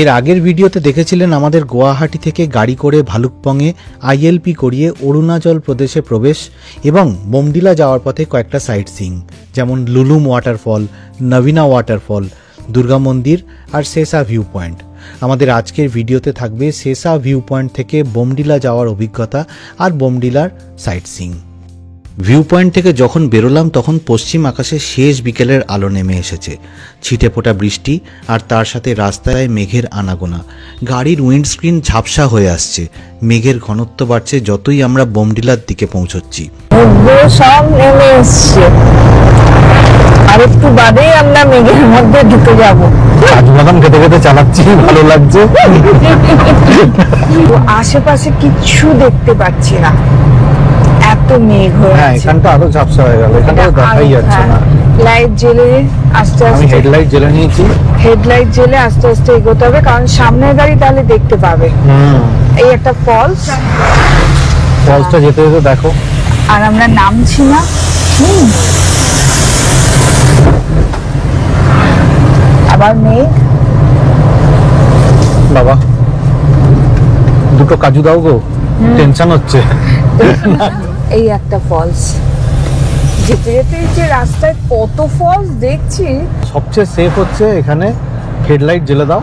এর আগের ভিডিওতে দেখেছিলেন আমাদের গুয়াহাটি থেকে গাড়ি করে ভালুকপংয়ে আইএলপি করিয়ে অরুণাচল প্রদেশে প্রবেশ এবং বোমডিলা যাওয়ার পথে কয়েকটা সাইট সিইং, যেমন লুলুম ওয়াটারফল, নবীনা ওয়াটারফল, দুর্গা মন্দির আর সেসা ভিউ পয়েন্ট। আমাদের আজকের ভিডিওতে থাকবে সেসা ভিউ পয়েন্ট থেকে বোমডিলা যাওয়ার অভিজ্ঞতা আর বোমডিলার সাইট সিইং। ভিউ পয়েন্ট থেকে যখন বেরোলাম তখন পশ্চিম আকাশে শেষ বিকেলের আলো নেমে এসেছে, ছিটে ফোটা বৃষ্টি আর তার সাথে রাস্তায় মেঘের আনাগোনা। গাড়ির উইন্ডস্ক্রিন ঝাপসা হয়ে আসছে, মেঘের ঘনত্ব বাড়ছে যতই আমরা বোমডিলার দিকে পৌঁছচ্ছি। সব নেমে এসছে, আর একটু বাদেই আমরা মেঘের মধ্যে ঢুকে যাব। কাজু বাদাম খেতে খেতে চালাচ্ছি, ভালো লাগছে। আশেপাশে কিচ্ছু দেখতে পাচ্ছি না, এত মেঘ হয়ে আছে। এখানটা আরো ঝাপসা হয়ে গেল, এখানটা দেখাই যাচ্ছে না। লাইট জ্বেলে আস্তে আস্তে, আমি হেডলাইট জ্বেলে নিয়েছি। হেডলাইট জ্বেলে আস্তে আস্তে এগোতে হবে, কারণ সামনের গাড়ি তাহলে দেখতে পাবে। এই একটা ফলস, ফলসটা যেতে যেতে দেখো। আর আমরা নামছি না। আবার মেঘ। বাবা দুটো কাজু দাও গো, টেনশন হচ্ছে। এই একটা ফলস, যেতে যেতে যে রাস্তায় কত ফলস দেখছি। সবচেয়ে সেফ হচ্ছে এখানে হেডলাইট জ্বেলে দাও,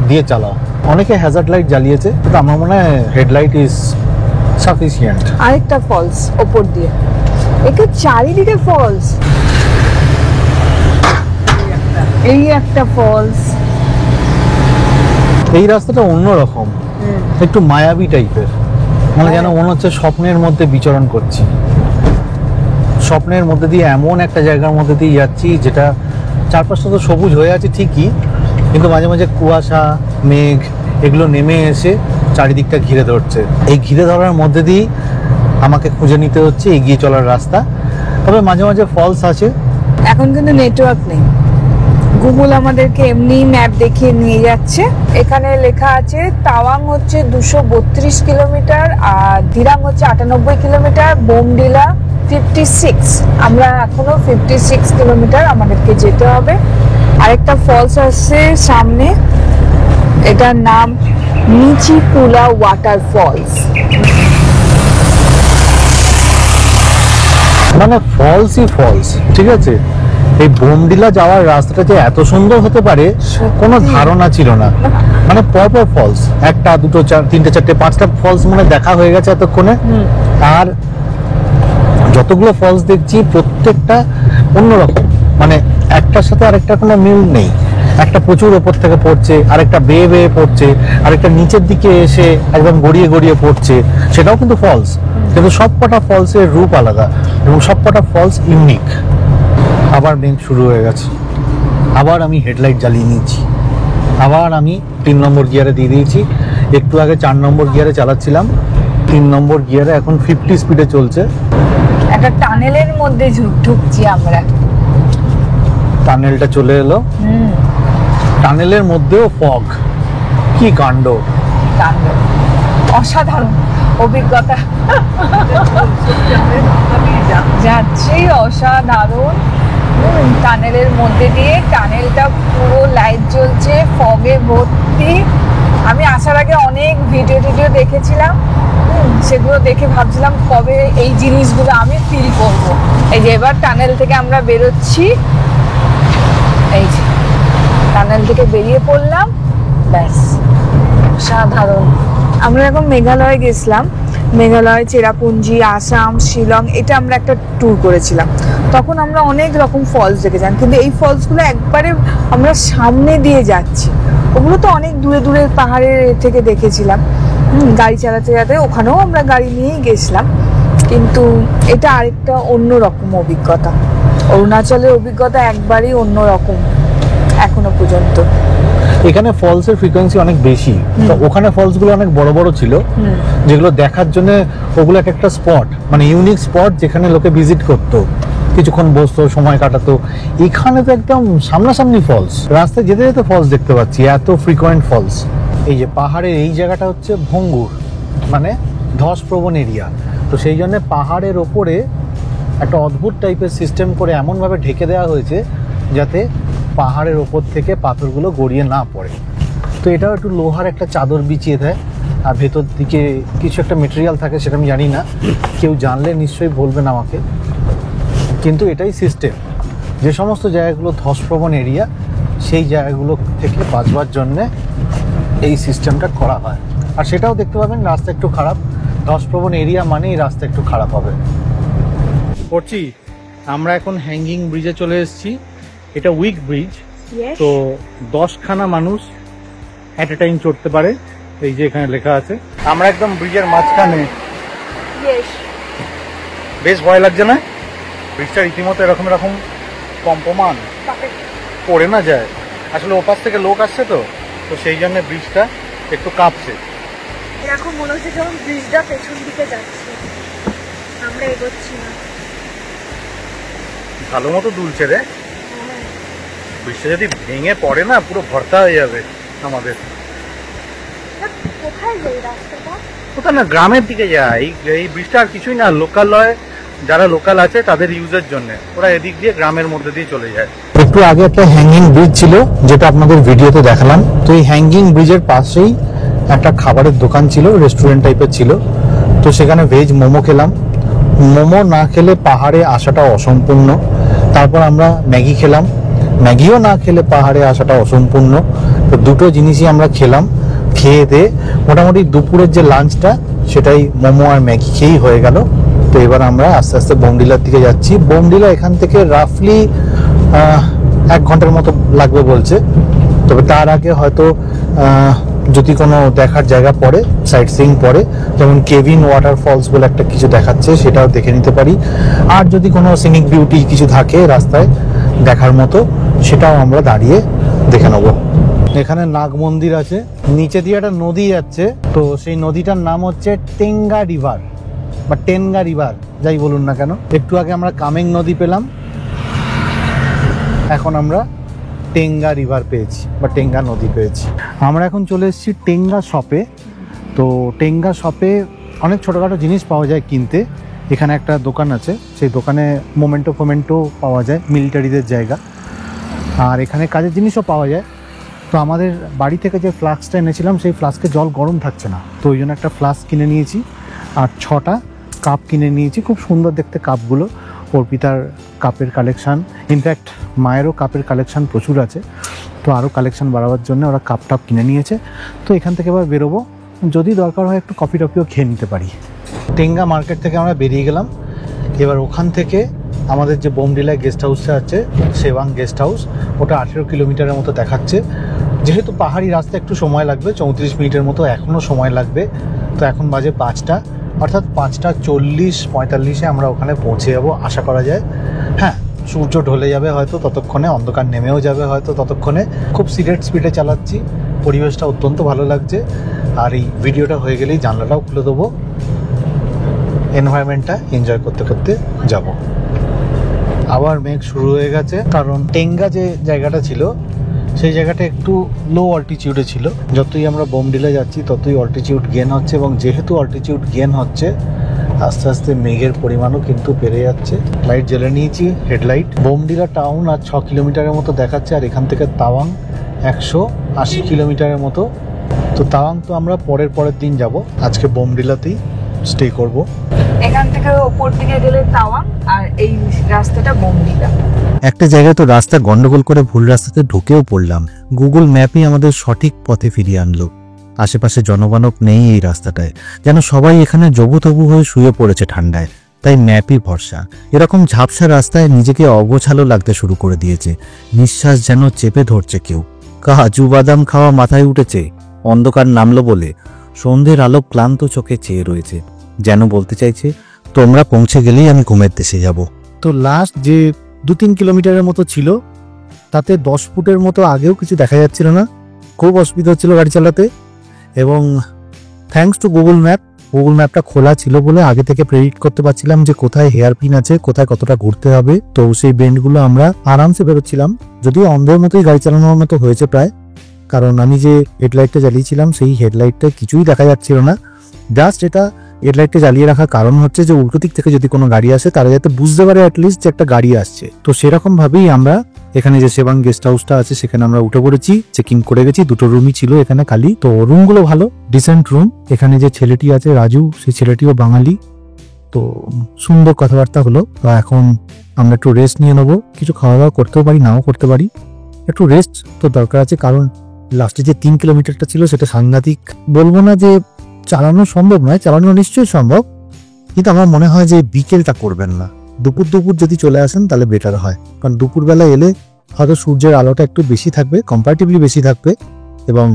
দিয়ে চালাও। অনেকে হ্যাজার্ড লাইট জ্বালিয়েছে, কিন্তু আমার মনে হয় হেডলাইট ইজ সাফিসিয়েন্ট। আরেকটা ফলস ওপর দিয়ে, একে চারিদিকে ফলস। এই একটা ফলস। এই রাস্তাটা অন্যরকম, একটু মায়াবী টাইপের, মানে যেন মনে হচ্ছে স্বপ্নের মধ্যে বিচরণ করছি। স্বপ্নের মধ্যে দিয়ে এমন একটা জায়গার মধ্যে দিয়ে যাচ্ছি যেটা চারপাশটা তো সবুজ হয়ে আছে ঠিকই, কিন্তু মাঝে মাঝে কুয়াশা, মেঘ এগুলো নেমে এসে চারিদিকটা ঘিরে ধরছে। এই ঘিরে ধরার মধ্যে দিয়েই আমাকে খুঁজে নিতে হচ্ছে এগিয়ে চলার রাস্তা। তবে মাঝে মাঝে ফলস আছে। এখন কিন্তু নেটওয়ার্ক নেই, গুগল আমাদেরকে এমনি ম্যাপ দেখিয়ে নিয়ে যাচ্ছে। এখানে লেখা আছে তাওয়াং হচ্ছে 232 কিলোমিটার আর দিরাং হচ্ছে 98 কিলোমিটার, বোমডিলা 56। আমরা এখনো 56 কিলোমিটার আমাদেরকে যেতে হবে। আরেকটা ফলস আছে সামনে, এটার নাম নিচিপুলা ওয়াটার ফলস। মানে ফলসই ফলস, ঠিক আছে। এই বোমডিলা যাওয়ার রাস্তাটা যে এত সুন্দর হতে পারে কোনো ধারণা ছিল না। মানে পরপর ফলস, একটা দুটো তিনটে চারটে পাঁচটা ফলস মানে দেখা হয়ে গেছে এতক্ষণে। আর যতগুলো ফলস দেখছি প্রত্যেকটা অন্যরকম, মানে একটার সাথে আরেকটার কোনো মিল নেই। একটা প্রচুর ওপর থেকে পড়ছে, আরেকটা বেয়ে বেয়ে পড়ছে, আরেকটা নিচের দিকে এসে একদম গড়িয়ে গড়িয়ে পড়ছে, সেটাও কিন্তু ফলস। কিন্তু সবকটা ফলসের রূপ আলাদা এবং সবকটা ফলস ইউনিক। আবার মেঘ শুরু হয়ে গেছে, আবার আমি হেডলাইট জ্বালিয়ে নিয়েছি, আবার আমি 3 নম্বর গিয়ারে দিয়ে দিয়েছি। একটু আগে 4 নম্বর গিয়ারে চালাচ্ছিলাম, 3 নম্বর গিয়ারে এখন 50 স্পিডে চলছে। একটা টানেলের মধ্যে ঢুকছি আমরা। টানেলটা চলে এলো, টানেলের মধ্যেও ফগ, কি কাণ্ড! অসাধারণ অভিজ্ঞতা, যাচ্ছি অসাধারণ। টানেলের মধ্যে দিয়ে, টানেলটা পুরো লাইট জ্বলছে, ফগে ভর্তি। আমি আসার আগে অনেক ভিডিও দেখেছিলাম, সেগুলো দেখে ভাবছিলাম কবে এই জিনিসগুলো আমি ফিল করব। এই যে এবার টানেল থেকে আমরা বেরোচ্ছি, এই যে টানেল থেকে বেরিয়ে পড়লাম, ব্যাস সাধারণ। আমরা এখন মেঘালয়ে গেছিলাম, মেঘালয়, চেরাপুঞ্জি, আসাম, শিলং, এটা আমরা একটা ট্যুর করেছিলাম। তখন আমরা অনেক রকম ফলস দেখেছিলাম, কিন্তু এই ফলসগুলো একবারে আমরা সামনে দিয়ে যাচ্ছি। ওগুলো তো অনেক দূরে দূরে পাহাড়ের থেকে দেখেছিলাম, গাড়ি চালাতে চালাতে, ওখানেও আমরা গাড়ি নিয়েই গেছিলাম। কিন্তু এটা আরেকটা অন্যরকম অভিজ্ঞতা। অরুণাচলের অভিজ্ঞতা একবারই অন্যরকম এখনো পর্যন্ত। এখানে ফলসের ফ্রিকোয়েন্সি অনেক বেশি, তো ওখানে ফলস গুলো অনেক বড় বড় ছিল, যেগুলো দেখার জন্য ওগুলো একটা স্পট, মানে ইউনিক স্পট, যেখানে লোকে ভিজিট করতো, কিছুক্ষণ বসতো, সময় কাটাতো। এখানে তো একদম সামনাসামনি ফলস, রাস্তায় যেতে যেতে ফলস দেখতে পাচ্ছি, এত ফ্রিকোয়েন্ট ফলস। এই যে পাহাড়ের এই জায়গাটা হচ্ছে ভঙ্গুর, মানে ধসপ্রবণ এরিয়া, তো সেই জন্য পাহাড়ের ওপরে একটা অদ্ভুত টাইপের সিস্টেম করে এমনভাবে ঢেকে দেওয়া হয়েছে যাতে পাহাড়ের ওপর থেকে পাথরগুলো গড়িয়ে না পড়ে। তো এটাও একটু লোহার একটা চাদর বিছিয়ে দেয়, আর ভেতর দিকে কিছু একটা মেটেরিয়াল থাকে, সেটা আমি জানি না, কেউ জানলে নিশ্চয়ই বলবেন আমাকে। কিন্তু এটাই সিস্টেম, যে সমস্ত জায়গাগুলো ধসপ্রবণ এরিয়া সেই জায়গাগুলো থেকে বাঁচবার জন্যে এই সিস্টেমটা করা হয়। আর সেটাও দেখতে পাবেন রাস্তা একটু খারাপ, ধসপ্রবণ এরিয়া মানেই রাস্তা একটু খারাপ হবে। করছি আমরা এখন হ্যাঙ্গিং ব্রিজে চলে এসেছি। এটা উইক ব্রিজ, তো 10খানা মানুষ অ্যাট এ টাইম চড়তে পারে, এই যে এখানে লেখা আছে। আমরা একদম ব্রিজের মাঝখানে। বেশ ভয় লাগছে না? ব্রিজটা রীতিমতো এরকম এরকম কম্পমান পড়ে না যায়, আসলে ওপাশ থেকে লোক আসছে তো সেই জন্য ব্রিজটা একটু কাঁপছে। এখন মনে হচ্ছে যখন ব্রিজটা পেছন দিকে যাচ্ছে, আমরা এগোচ্ছি না। ভালো মতো দুলছে রে, ব্রিজটা যদি ভেঙে পড়ে না পুরো ভর্তা হয়ে যাবে আমাদের। কোথায় যাই রাস্তাটা? কোথাও না, গ্রামের দিকে যায়। এই ব্রিজটা আর কিছুই না, লোকালয় যারা লোকাল আছে তাদের ইউজের জন্য ওরা এদিক দিয়ে গ্রামের মধ্যে দিয়ে চলে যায়। একটু আগে একটা হ্যাঙ্গিং ব্রিজ ছিল যেটা আপনাদের ভিডিওতে দেখালাম, তো এই হ্যাঙ্গিং ব্রিজের পাশেই একটা খাবারের দোকান ছিল, রেস্টুরেন্ট টাইপের ছিল। তো সেখানে ভেজ মোমো খেলাম। মোমো না খেলে পাহাড়ে আসাটা অসম্পূর্ণ। তারপর আমরা ম্যাগি খেলাম, ম্যাগিও না খেলে পাহাড়ে আসাটা অসম্পূর্ণ। তো দুটো জিনিসই আমরা খেলাম। খেয়ে দিয়ে মোটামুটি দুপুরের যে লাঞ্চটা সেটাই মোমো আর ম্যাগি খেয়েই হয়ে গেল। তো এবার আমরা আস্তে আস্তে বোমডিলার দিকে যাচ্ছি। বোমডিলা এখান থেকে রাফলি 1 ঘন্টার মতো লাগবে বলছে। তবে তার আগে হয়তো যদি কোনো দেখার জায়গা পড়ে, সাইট সিইং পড়ে, যেমন কেভিন ওয়াটারফলস বলে একটা কিছু দেখাচ্ছে, সেটাও দেখে নিতে পারি। আর যদি কোনো সিনিক বিউটি কিছু থাকে রাস্তায় দেখার মতো, সেটাও আমরা দাঁড়িয়ে দেখে নেব। এখানে নাগ মন্দির আছে, নিচে দিয়ে একটা নদী যাচ্ছে, তো সেই নদীটার নাম হচ্ছে টেঙ্গা রিভার বা টেনগা রিভার, যাই বলুন না কেন। একটু আগে আমরা কামেং নদী পেলাম, এখন আমরা টেঙ্গা রিভার পেয়েছি বা টেঙ্গা নদী পেয়েছি। আমরা এখন চলে এসেছি টেঙ্গা শপে। তো টেঙ্গা শপে অনেক ছোটোখাটো জিনিস পাওয়া যায় কিনতে। এখানে একটা দোকান আছে, সেই দোকানে মোমেন্টো পাওয়া যায়, মিলিটারিদের জায়গা। আর এখানে কাজের জিনিসও পাওয়া যায়। তো আমাদের বাড়ি থেকে যে ফ্লাস্কটা এনেছিলাম সেই ফ্লাস্কে জল গরম থাকছে না, তো ওই জন্য একটা ফ্লাস্ক কিনে নিয়েছি। আর 6টা কাপ কিনে নিয়েছি, খুব সুন্দর দেখতে কাপগুলো। অর্পিতার কাপের কালেকশান, ইনফ্যাক্ট মায়েরও কাপের কালেকশান প্রচুর আছে। তো আরও কালেকশান বাড়াবার জন্য ওরা কাপ টাপ কিনে নিয়েছে। তো এখান থেকে এবার বেরোবো, যদি দরকার হয় একটু কফি টফিও খেয়ে নিতে পারি। টেঙ্গা মার্কেট থেকে আমরা বেরিয়ে গেলাম। এবার ওখান থেকে আমাদের যে বোমডিলা গেস্ট হাউসটা আছে, সেবাং গেস্ট হাউস, ওটা 18 কিলোমিটারের মতো দেখাচ্ছে। যেহেতু পাহাড়ি রাস্তা একটু সময় লাগবে, 34 মিনিটের মতো এখনও সময় লাগবে। তো এখন বাজে 5টা, অর্থাৎ 5টা 40-45-এ আমরা ওখানে পৌঁছে যাবো আশা করা যায়। হ্যাঁ, সূর্য ঢলে যাবে হয়তো ততক্ষণে, অন্ধকার নেমেও যাবে হয়তো ততক্ষণে। খুব সিরিয়াস স্পিডে চালাচ্ছি, পরিবেশটা অত্যন্ত ভালো লাগছে। আর এই ভিডিওটা হয়ে গেলেই জানলাটাও খুলে দেবো, এনভায়রনমেন্টটা এনজয় করতে করতে যাব। আবার মেঘ শুরু হয়ে গেছে, কারণ টেঙ্গা যে জায়গাটা ছিল সেই জায়গাটা একটু লো অল্টিটিউডে ছিল। যতই আমরা বোমডিলা যাচ্ছি ততই অল্টিটিউড গেন হচ্ছে, এবং যেহেতু অল্টিটিউড গেন হচ্ছে আস্তে আস্তে মেঘের পরিমাণও কিন্তু বেড়ে যাচ্ছে। লাইট জ্বেলে নিয়েছি, হেডলাইট। বোমডিলা টাউন আর 6 কিলোমিটারের মতো দেখাচ্ছে, আর এখান থেকে তাওয়াং 180 কিলোমিটারের মতো। তো তাওয়াং তো আমরা পরের দিন যাব, আজকে বোমডিলাতেই স্টে করব। এখান থেকে ওপর দিকে গেলে তাওয়াং, আর এই রাস্তাটা বোমডিলা। একটা জায়গায় তো রাস্তা গন্ডগোল করে ভুল রাস্তাতে ঢুকেও পড়লাম। গুগল ম্যাপই আমাদের সঠিক পথে ফিরিয়ে আনলো। আশেপাশে জনমানব নেই এই রাস্তাটায়, যেন সবাই এখানে জবুতবু হয়ে শুয়ে পড়েছে ঠান্ডায়। তাই ম্যাপই ভরসা। এরকম ঝাপসা রাস্তায় নিজেকে অগোছালো লাগতে শুরু করে দিয়েছে, নিঃশ্বাস যেন চেপে ধরছে কেউ। কাজু বাদাম খাওয়া মাথায় উঠেছে, অন্ধকার নামলো বলে সন্ধ্যের আলো ক্লান্ত চোখে চেয়ে রয়েছে, যেন বলতে চাইছে তোমরা পৌঁছে গেলেই আমি ঘুমের দেশে যাব। তো লাস্ট যে 2-3 কিলোমিটারের মতো ছিল, তাতে 10 ফুটের মতো আগেও কিছু দেখা যাচ্ছিল না। খুব অসুবিধা হচ্ছিল গাড়ি চালাতে। এবং থ্যাঙ্কস টু গুগল ম্যাপটা খোলা ছিল বলে আগে থেকে প্রেডিক্ট করতে পারছিলাম যে কোথায় হেয়ার পিন আছে, কোথায় কতটা ঘুরতে হবে। তো সেই বেন্ডগুলো আমরা আরামসে বেরোচ্ছিলাম, যদিও অন্ধের মতোই গাড়ি চালানোর মতো হয়েছে প্রায়, কারণ আমি যে হেডলাইটটা জ্বালিয়েছিলাম সেই হেডলাইটটা কিছুই দেখা যাচ্ছিল না। জাস্ট এটা হেডলাইটটা জ্বালিয়ে রাখার কারণ হচ্ছে যে উল্টো দিক থেকে যদি কোনো গাড়ি আসে তারা যাতে বুঝতে পারে অ্যাটলিস্ট যে একটা গাড়ি আসছে। তো সেরকম ভাবেই আমরা এখানে যে সেবাং গেস্ট হাউসটা আছে সেখানে আমরা উঠে পড়েছি, চেক ইন করে গেছি। 2টো রুমই ছিল এখানে খালি। তো রুমগুলো ভালো, ডিসেন্ট রুম। এখানে যে ছেলেটি আছে রাজু, সেই ছেলেটিও বাঙালি। তো সুন্দর কথাবার্তা হলো। তো এখন আমরা একটু রেস্ট নিয়ে নেবো, কিছু খাওয়া দাওয়া করতেও পারি, নাও করতে পারি। একটু রেস্ট তো দরকার আছে, কারণ লাস্টে যে 3 কিলোমিটারটা ছিল সেটা সাংঘাতিক। বলবো না যে চালানো সম্ভব নয়, চালানো নিশ্চয়ই সম্ভব, কিন্তু আমার মনে হয় যে বিকেলটা করবেন না। দুপুর যদি চলে আসেন তাহলে বেটার হয়, কারণ দুপুরবেলা এলে হয়তো সূর্যের আলোটা একটু বেশি থাকবে, কম্পারেটিভলি বেশি থাকবে, এবং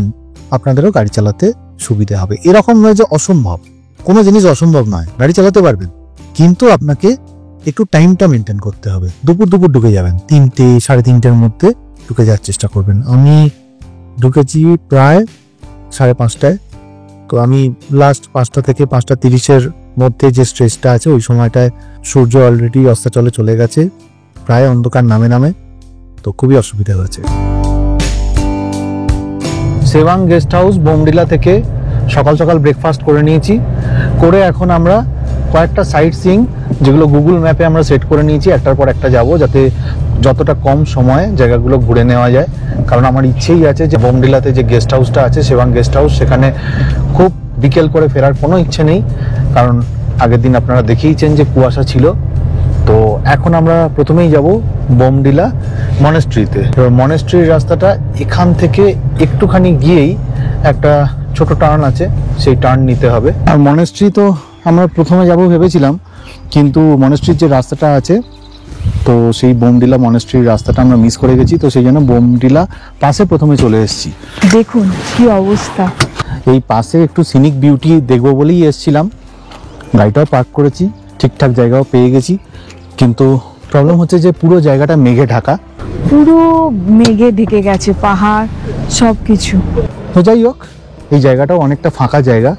আপনাদেরও গাড়ি চালাতে সুবিধে হবে। এরকম নয় যে অসম্ভব, কোনো জিনিস অসম্ভব নয়, গাড়ি চালাতে পারবেন, কিন্তু আপনাকে একটু টাইমটা মেনটেন করতে হবে। দুপুর ঢুকে যাবেন, 3টে 3:30টার মধ্যে ঢুকে যাওয়ার চেষ্টা করবেন। আমি ঢুকেছি প্রায় 5:30টায়। তো আমি লাস্ট 5টা থেকে 5:30-এর মধ্যে যে স্ট্রেচটা আছে ওই সময়টায় সূর্য অলরেডি অস্তাচলে চলে গেছে, প্রায় অন্ধকার নামে, তো খুবই অসুবিধা হয়েছে। সেবাং গেস্ট হাউস বোমডিলা থেকে সকাল ব্রেকফাস্ট করে নিয়েছি, করে এখন আমরা কয়েকটা সাইট সিইং যেগুলো গুগল ম্যাপে আমরা সেট করে নিয়েছি, একটার পর একটা যাব, যাতে যতটা কম সময়ে জায়গাগুলো ঘুরে নেওয়া যায়। কারণ আমার ইচ্ছেই আছে যে বোমডিলাতে যে গেস্ট হাউসটা আছে সেবাং গেস্ট হাউস, সেখানে খুব বিকেল করে ফেরার কোনো ইচ্ছে নেই, কারণ আগের দিন আপনারা দেখেইছেন যে কুয়াশা ছিল। তো এখন আমরা প্রথমেই যাব বোমডিলা মনেস্ট্রিতে। এবার মনেস্ট্রির রাস্তাটা এখান থেকে একটুখানি গিয়েই একটা ছোট টার্ন আছে, সেই টার্ন নিতে হবে। আর মনেস্ট্রি তো আমরা প্রথমে যাব ভেবেছিলাম, কিন্তু মনেস্ট্রির যে রাস্তাটা আছে, তো সেই বোমডিলা মনেস্ট্রির রাস্তাটা আমরা মিস করে গেছি। তো সেই জন্য বোমডিলা পাশে প্রথমে চলে এসেছি। দেখুন কি অবস্থা। এই পাশে একটু সিনিক বিউটি দেখবো বলেই এসেছিলাম, গাড়িটাও পার্ক করেছি, ঠিকঠাক জায়গাও পেয়ে গেছি, কিন্তু প্রবলেম হচ্ছে যে পুরো জায়গাটা মেঘে ঢাকা, পুরো মেঘে ঢেকে গেছে, পাহাড় সবকিছু। তো যাই হোক, এই জায়গাটাও অনেকটা ফাঁকা জায়গা।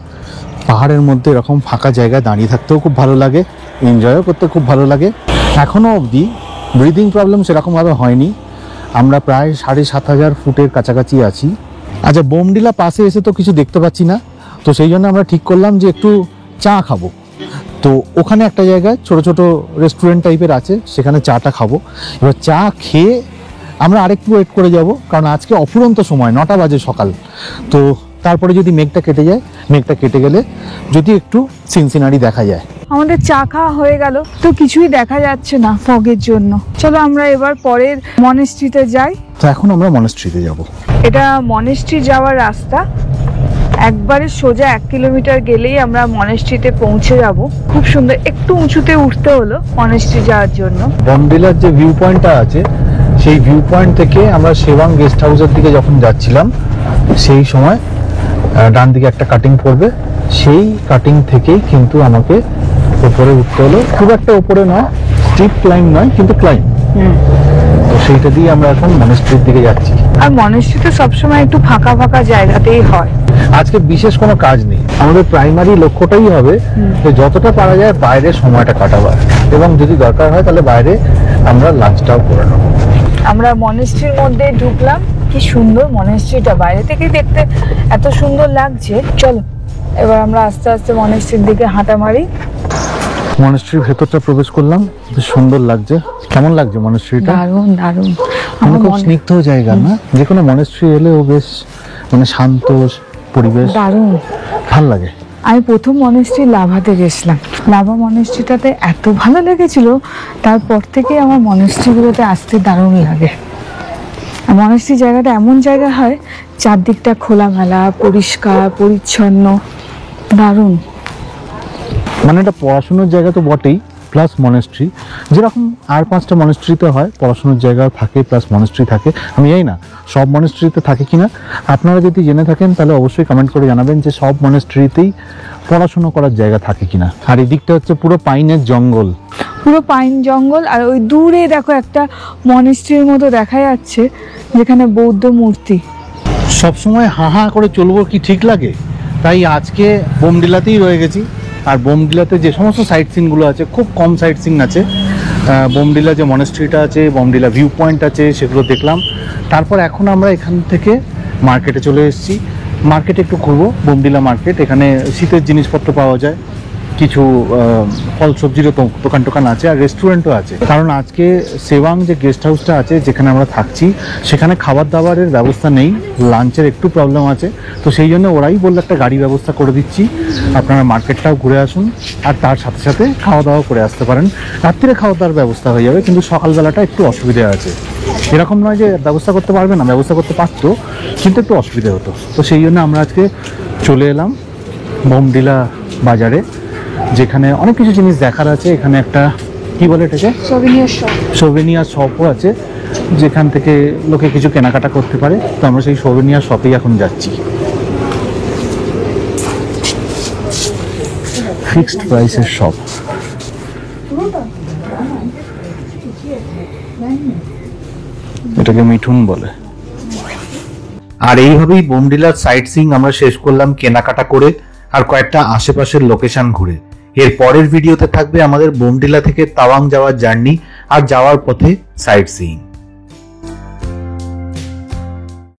পাহাড়ের মধ্যে এরকম ফাঁকা জায়গায় দাঁড়িয়ে থাকতেও খুব ভালো লাগে, এনজয়ও করতে খুব ভালো লাগে। এখনও অবধি ব্রিদিং প্রবলেম সেরকমভাবে হয়নি। আমরা প্রায় 7,500 ফুটের কাছাকাছি আছি। আচ্ছা, বোমডিলা পাশে এসে তো কিছু দেখতে পাচ্ছি না, তো সেই জন্য আমরা ঠিক করলাম যে একটু চা খাবো। তো ওখানে একটা জায়গায় ছোট রেস্টুরেন্ট টাইপের আছে, সেখানে চাটা খাবো। এবার চা খেয়ে আমরা আরেকটু ওয়েট করে যাব, কারণ আজকে অফুরন্ত সময়, 9টা বাজে সকাল। তো তারপরে যদি মেঘটা কেটে যায়, মেঘটা কেটে গেলে যদি একটু সিনসিনারি দেখা যায়। আমাদের চা খাওয়া হয়ে গেল, তো কিছুই দেখা যাচ্ছে না ফগের জন্য। চলো আমরা এবার পরের মনেস্ট্রিতে যাই। তো এখন আমরা মনেস্ট্রিতে যাব। এটা মনেস্ট্রি যাওয়ার রাস্তা, একবারে সোজা 1 কিলোমিটার গেলেই আমরা মনেস্ট্রিতে পৌঁছে যাব। খুব সুন্দর, একটু উঁচুতে উঠতে হলো মনেস্ট্রি যাওয়ার জন্য। বোমডিলার যে ভিউ পয়েন্টটা আছে, সেই ভিউ পয়েন্ট থেকে আমরা সেবাং গেস্ট হাউসের দিকে যখন যাচ্ছিলাম, সেই সময় ডান দিকে একটা কাটিং পড়বে, সেই কাটিং থেকেই কিন্তু আমাকে উপরে উঠতে হলো। খুব একটা উপরে নয়, স্টিপ ক্লাইম নয়, কিন্তু ক্লাইম। তো সেইটা দিয়ে আমরা এখন মনেস্ট্রির দিকে যাচ্ছি। আর মনেস্ট্রি তো সবসময় একটু ফাঁকা জায়গাতেই হয়। আজকে বিশেষ কোনো কাজ নেই, আমাদের প্রাইমারি লক্ষ্যটাই হবে যে যতটা পারা যায় বাইরে সময়টা কাটাবার, এবং যদি দরকার হয় তাহলে বাইরে আমরা লাঞ্চটাও করে নেব। আমরা মনেস্ট্রির মধ্যে ঢুকলাম। কি সুন্দর মনেস্ট্রিটা, বাইরে থেকে দেখতে এত সুন্দর লাগছে। চলো এবার আমরা আস্তে আস্তে মনেস্ট্রির দিকে হাঁটা মারি। মনেস্ট্রির ভেতরটা প্রবেশ করলাম, বেশ সুন্দর লাগছে। কেমন লাগছে মনেস্ট্রিটা? দারুণ দারুণ। মানে খুব স্নিগ্ধ জায়গা না? যে কোনো মনেস্ট্রি এলেও বেশ মানে শান্ত পরিবেশ, দারুণ ভাল লাগে। আমি প্রথম মনেস্ট্রি লাভাতে গেছিলাম, লাভা মনেস্ট্রিটাতে এত ভালো লেগেছিল, তারপর থেকে আমার মনেস্ট্রিগুলোতে আসতে দারুণ লাগে। মনেস্ট্রি জায়গাটা এমন জায়গা হয়, চারদিকটা খোলামেলা, পরিষ্কার পরিচ্ছন্ন, দারুণ। মানে এটা পড়াশোনার জায়গা তো বটেই, প্লাস মনেস্ট্রি। যেরকম আর 5টা মনেস্ট্রিতে হয়, পড়াশোনার জায়গা থাকে প্লাস মনেস্ট্রি থাকে। আমি জানি না সব মনেস্ট্রিতে থাকে কিনা, আপনারা যদি জেনে থাকেন তাহলে অবশ্যই কমেন্ট করে জানাবেন যে সব মনেস্ট্রিতেই পড়াশোনা করার জায়গা থাকে কিনা। আর এদিকটা হচ্ছে পুরো পাইনের জঙ্গল, পুরো পাইন জঙ্গল। আর ওই দূরে দেখো একটা মনেস্ট্রির মতো দেখা যাচ্ছে, যেখানে বৌদ্ধ মূর্তি। সবসময় হা হা করে চলবো কি ঠিক লাগে? তাই আজকে বোমডিলাতেই রয়ে গেছি। আর বোমডিলাতে যে সমস্ত সাইট সিনগুলো আছে, খুব কম সাইট সিন আছে। বোমডিলা যে মনেস্ট্রিটা আছে, বোমডিলা ভিউ পয়েন্ট আছে, সেগুলো দেখলাম। তারপর এখন আমরা এখান থেকে মার্কেটে চলে এসেছি। মার্কেটে একটু ঘুরবো, বোমডিলা মার্কেট। এখানে শীতের জিনিসপত্র পাওয়া যায়, কিছু ফল সবজির দোকান টোকান আছে, আর রেস্টুরেন্টও আছে। কারণ আজকে সেওয়াং যে গেস্ট হাউসটা আছে যেখানে আমরা থাকছি, সেখানে খাবার দাবারের ব্যবস্থা নেই, লাঞ্চের একটু প্রবলেম আছে। তো সেই জন্য ওরাই বললো একটা গাড়ি ব্যবস্থা করে দিচ্ছি, আপনারা মার্কেটটাও ঘুরে আসুন আর তার সাথে সাথে খাওয়া দাওয়া করে আসতে পারেন। রাত্রিরে খাওয়া দাওয়ার ব্যবস্থা হয়ে যাবে, কিন্তু সকালবেলাটা একটু অসুবিধা আছে। এরকম নয় যে ব্যবস্থা করতে পারবে না, ব্যবস্থা করতে পারতো, কিন্তু একটু অসুবিধা হতো। তো সেই জন্য আমরা আজকে চলে এলাম বোমডিলা বাজারে, যেখানে অনেক কিছু জিনিস দেখার আছে। এখানে একটা কি বলে এটাকে, সোভেনিয়ার শপও আছে, যেখান থেকে লোকে কিছু কেনাকাটা করতে পারে। তো আমরা সেই সোভেনিয়ার শপেই এখন যাচ্ছি। ফিক্সড প্রাইসের শপ। এটাকে মিঠুন বলে। আর এইভাবেই বোমডিলার সাইট সিইং আমরা শেষ করলাম কেনাকাটা করে আর কয়েকটা আশেপাশের লোকেশন ঘুরে। এর পরের ভিডিওতে থাকবে আমাদের বোমডিলা থেকে তাওয়াং যাওয়ার জার্নি আর যাওয়ার পথে সাইট সিইং।